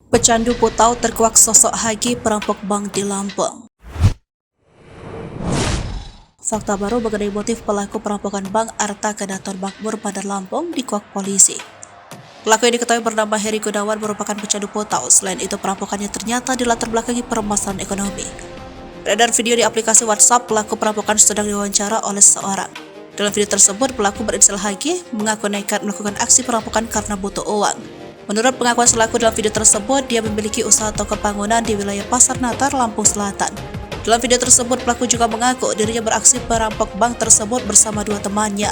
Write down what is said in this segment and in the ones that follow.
Pecandu Putau terkuak sosok Hagi perampok bank di Lampung. Fakta baru mengenai motif pelaku perampokan bank Arta Kedaton Makmur pada Lampung dikuak polisi. Pelaku yang diketahui bernama Heri Gunawan merupakan pecandu Putau. Selain itu, perampokannya ternyata dilatar belakangi permasalahan ekonomi. Beredar video di aplikasi WhatsApp, pelaku perampokan sedang diwawancara oleh seseorang. Dalam video tersebut, pelaku berinisial Hagi mengaku nekat melakukan aksi perampokan karena butuh uang. Menurut pengakuan selaku dalam video tersebut, dia memiliki usaha toko bangunan di wilayah Pasar Natar, Lampung Selatan. Dalam video tersebut, pelaku juga mengaku dirinya beraksi perampok bank tersebut bersama dua temannya.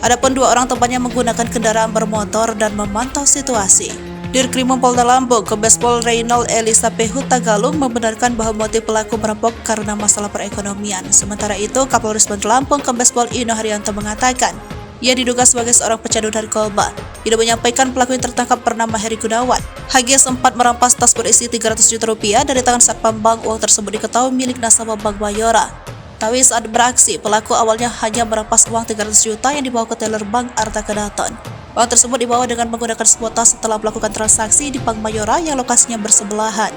Adapun dua orang temannya menggunakan kendaraan bermotor dan memantau situasi. Dirkrimum Polda Lampung, Kombes Pol Reynald Elisa P. Hutagalung membenarkan bahwa motif pelaku merampok karena masalah perekonomian. Sementara itu, Kapolres Bandar Lampung, Kombes Pol Ino Haryanto mengatakan, ia diduga sebagai seorang pecandu narkoba. Ia menyampaikan pelaku yang tertangkap bernama Heri Gunawan. Hagi sempat merampas tas berisi 300 juta rupiah dari tangan satpam bank. Uang tersebut diketahui milik nasabah Bank Mayora. Tapi saat beraksi, pelaku awalnya hanya merampas uang 300 juta yang dibawa ke teller bank Arta Kedaton. Uang tersebut dibawa dengan menggunakan sebuah tas setelah melakukan transaksi di Bank Mayora yang lokasinya bersebelahan.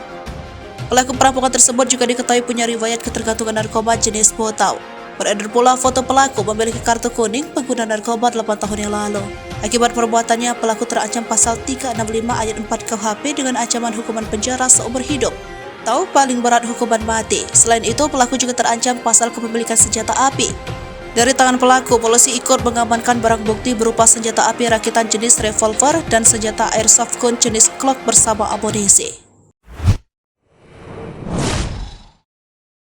Pelaku perampokan tersebut juga diketahui punya riwayat ketergantungan narkoba jenis Putau. Beredar pula foto pelaku memiliki kartu kuning pengguna narkoba 8 tahun yang lalu. Akibat perbuatannya, pelaku terancam pasal 365 ayat 4 KUHP dengan ancaman hukuman penjara seumur hidup atau paling berat hukuman mati. Selain itu, pelaku juga terancam pasal kepemilikan senjata api. Dari tangan pelaku, polisi ikut mengamankan barang bukti berupa senjata api rakitan jenis revolver dan senjata airsoft gun jenis Glock bersama amunisi.